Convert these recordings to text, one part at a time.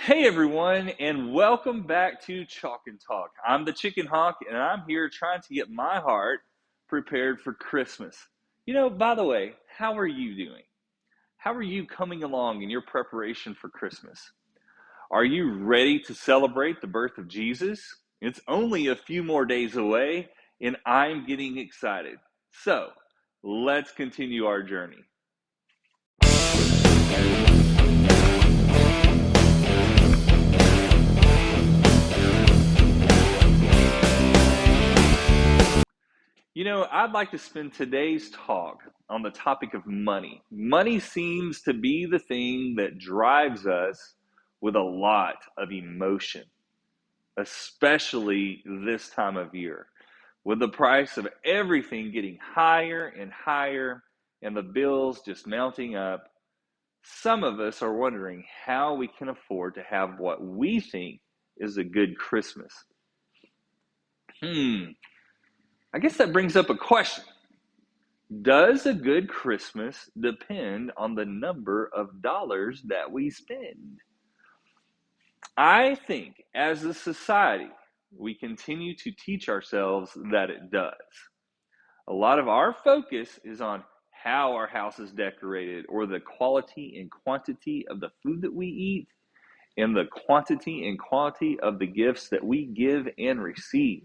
Hey everyone, and welcome back to Chawk-N-Talk. I'm the Chicken Hawk, and I'm here trying to get my heart prepared for Christmas. By the way, how are you doing? How are you coming along in your preparation for Christmas? Are you ready to celebrate the birth of Jesus? It's only a few more days away, and I'm getting excited. So, let's continue our journey. I'd like to spend today's talk on the topic of money. Money seems to be the thing that drives us with a lot of emotion, especially this time of year, with the price of everything getting higher and higher and the bills just mounting up. Some of us are wondering how we can afford to have what we think is a good Christmas. I guess that brings up a question. Does a good Christmas depend on the number of dollars that we spend? I think as a society, we continue to teach ourselves that it does. A lot of our focus is on how our house is decorated, or the quality and quantity of the food that we eat, and the quantity and quality of the gifts that we give and receive.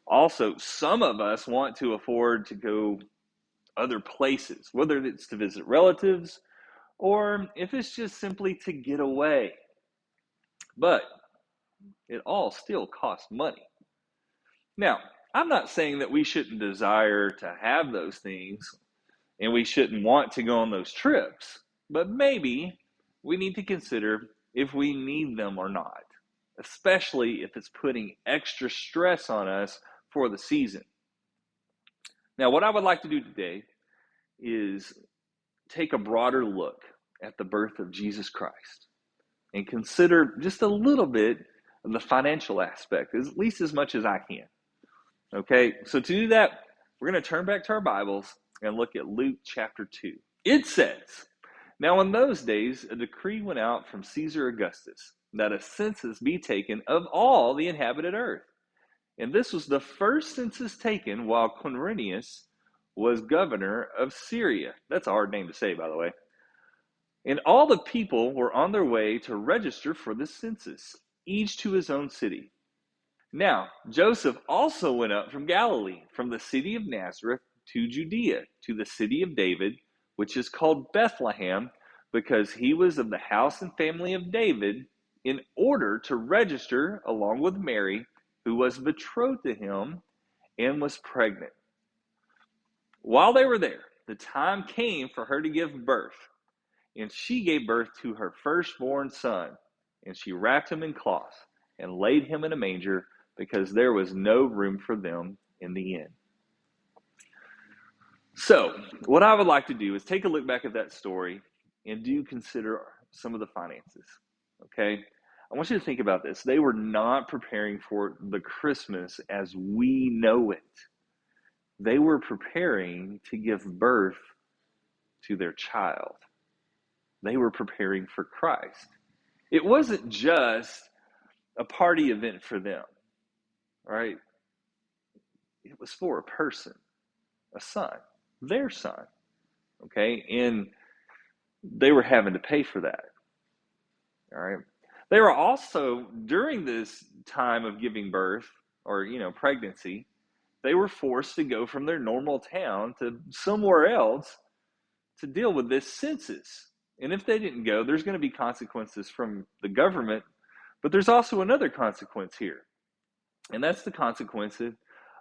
Also, some of us want to afford to go other places, whether it's to visit relatives or if it's just simply to get away. But it all still costs money. Now, I'm not saying that we shouldn't desire to have those things and we shouldn't want to go on those trips, but maybe we need to consider if we need them or not, especially if it's putting extra stress on us for the season. Now, what I would like to do today is take a broader look at the birth of Jesus Christ and consider just a little bit of the financial aspect, at least as much as I can. Okay, so to do that, we're going to turn back to our Bibles and look at Luke chapter 2. It says, "Now in those days a decree went out from Caesar Augustus that a census be taken of all the inhabited earth. And this was the first census taken while Quirinius was governor of Syria." That's a hard name to say, by the way. "And all the people were on their way to register for the census, each to his own city. Now, Joseph also went up from Galilee, from the city of Nazareth to Judea, to the city of David, which is called Bethlehem, because he was of the house and family of David, in order to register along with Mary, who was betrothed to him and was pregnant. While they were there, the time came for her to give birth, and she gave birth to her firstborn son, and she wrapped him in cloths and laid him in a manger, because there was no room for them in the inn." So, what I would like to do is take a look back at that story and do consider some of the finances. Okay? I want you to think about this. They were not preparing for the Christmas as we know it. They were preparing to give birth to their child. They were preparing for Christ. It wasn't just a party event for them, right? It was for a person, a son, their son, okay? And they were having to pay for that, all right? They were also, during this time of giving birth or, pregnancy, they were forced to go from their normal town to somewhere else to deal with this census. And if they didn't go, there's going to be consequences from the government, but there's also another consequence here. And that's the consequence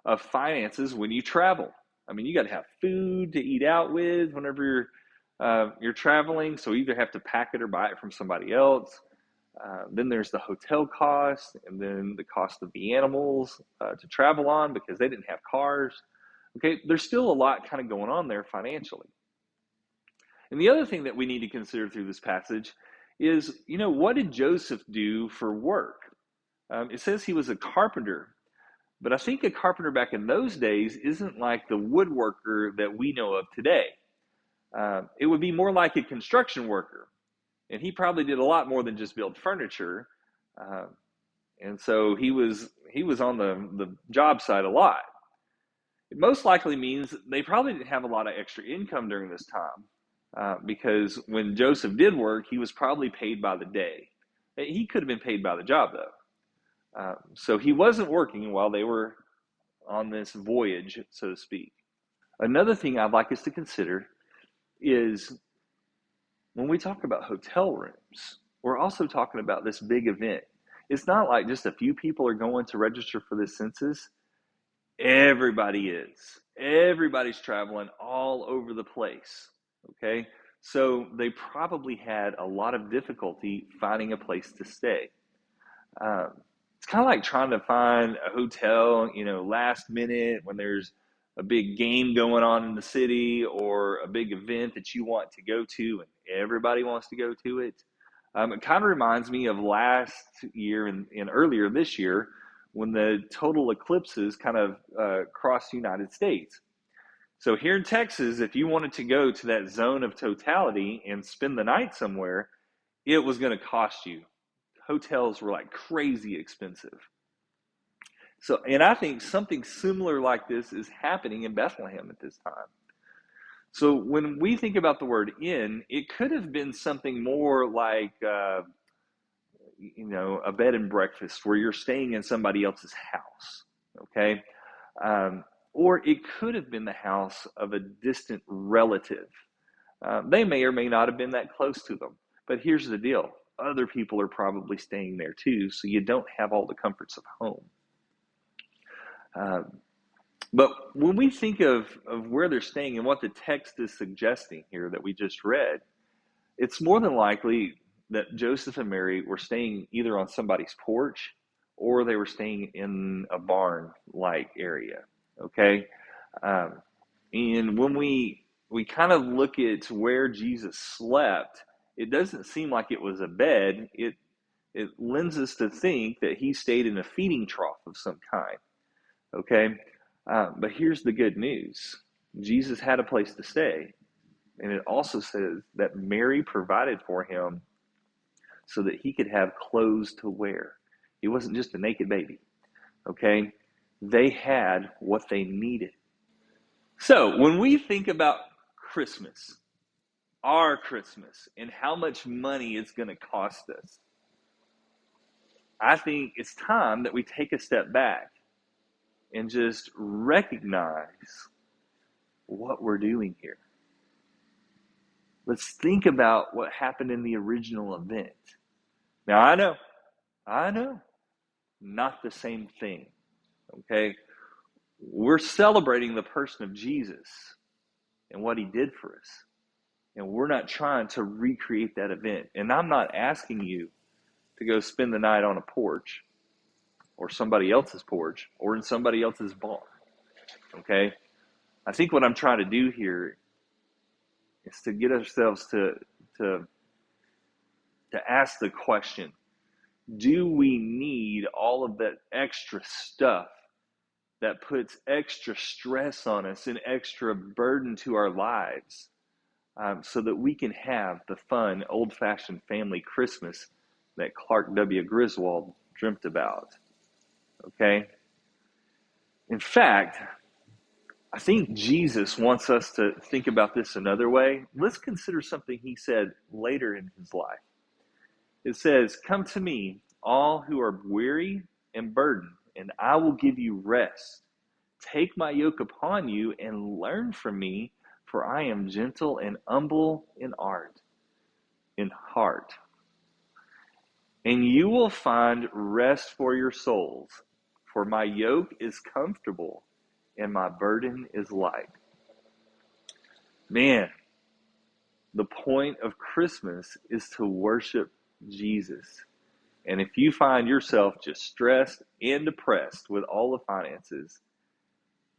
of finances when you travel. I mean, you got to have food to eat out with whenever you're traveling, so you either have to pack it or buy it from somebody else. Then there's the hotel cost, and then the cost of the animals to travel on because they didn't have cars. Okay, there's still a lot kind of going on there financially. And the other thing that we need to consider through this passage is, what did Joseph do for work? It says he was a carpenter, but I think a carpenter back in those days isn't like the woodworker that we know of today. It would be more like a construction worker. And he probably did a lot more than just build furniture. Uh, and so he was on the job site a lot. It most likely means they probably didn't have a lot of extra income during this time, because when Joseph did work, he was probably paid by the day. He could have been paid by the job, though. So he wasn't working while they were on this voyage, so to speak. Another thing I'd like us to consider is when we talk about hotel rooms, we're also talking about this big event. It's not like just a few people are going to register for this census. Everybody is. Everybody's traveling all over the place. Okay. So they probably had a lot of difficulty finding a place to stay. Um, it's kind of like trying to find a hotel, last minute when there's a big game going on in the city or a big event that you want to go to and everybody wants to go to it. It kind of reminds me of last year and earlier this year when the total eclipses kind of crossed the United States. So here in Texas, if you wanted to go to that zone of totality and spend the night somewhere, it was going to cost you. Hotels were like crazy expensive. So, and I think something similar like this is happening in Bethlehem at this time. So when we think about the word inn, it could have been something more like, a bed and breakfast where you're staying in somebody else's house, okay? Or it could have been the house of a distant relative. They may or may not have been that close to them. But here's the deal. Other people are probably staying there too, so you don't have all the comforts of home. But when we think of where they're staying and what the text is suggesting here that we just read, it's more than likely that Joseph and Mary were staying either on somebody's porch or they were staying in a barn-like area, okay? And when we kind of look at where Jesus slept, it doesn't seem like it was a bed. It lends us to think that he stayed in a feeding trough of some kind, okay? But here's the good news. Jesus had a place to stay. And it also says that Mary provided for him so that he could have clothes to wear. He wasn't just a naked baby, okay? They had what they needed. So when we think about Christmas, our Christmas, and how much money it's going to cost us, I think it's time that we take a step back and just recognize what we're doing here. Let's think about what happened in the original event. Now, I know, not the same thing, okay? We're celebrating the person of Jesus and what he did for us. And we're not trying to recreate that event. And I'm not asking you to go spend the night on a porch or somebody else's porch or in somebody else's barn, okay? I think what I'm trying to do here is to get ourselves to ask the question, do we need all of that extra stuff that puts extra stress on us and extra burden to our lives, so that we can have the fun, old-fashioned family Christmas that Clark W. Griswold dreamt about, okay? In fact, I think Jesus wants us to think about this another way. Let's consider something he said later in his life. It says, "Come to me, all who are weary and burdened, and I will give you rest. Take my yoke upon you and learn from me, for I am gentle and humble in heart. And you will find rest for your souls, for my yoke is comfortable and my burden is light." Man, the point of Christmas is to worship Jesus. And if you find yourself just stressed and depressed with all the finances,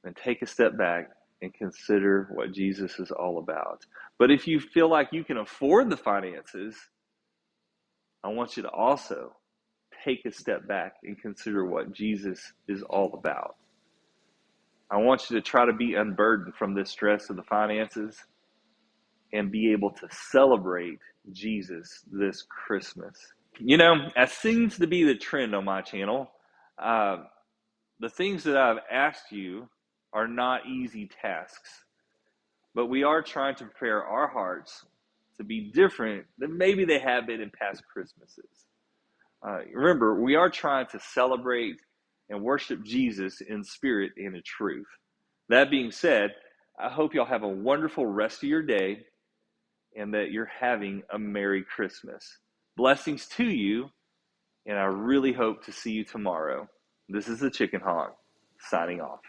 then take a step back and consider what Jesus is all about. But if you feel like you can afford the finances, I want you to also take a step back and consider what Jesus is all about. I want you to try to be unburdened from this stress of the finances and be able to celebrate Jesus this Christmas. You know, as seems to be the trend on my channel, uh, the things that I've asked you are not easy tasks, but we are trying to prepare our hearts to be different than maybe they have been in past Christmases. Remember, we are trying to celebrate and worship Jesus in spirit and in truth. That being said, I hope y'all have a wonderful rest of your day and that you're having a Merry Christmas. Blessings to you, and I really hope to see you tomorrow. This is the Chicken Hawk, signing off.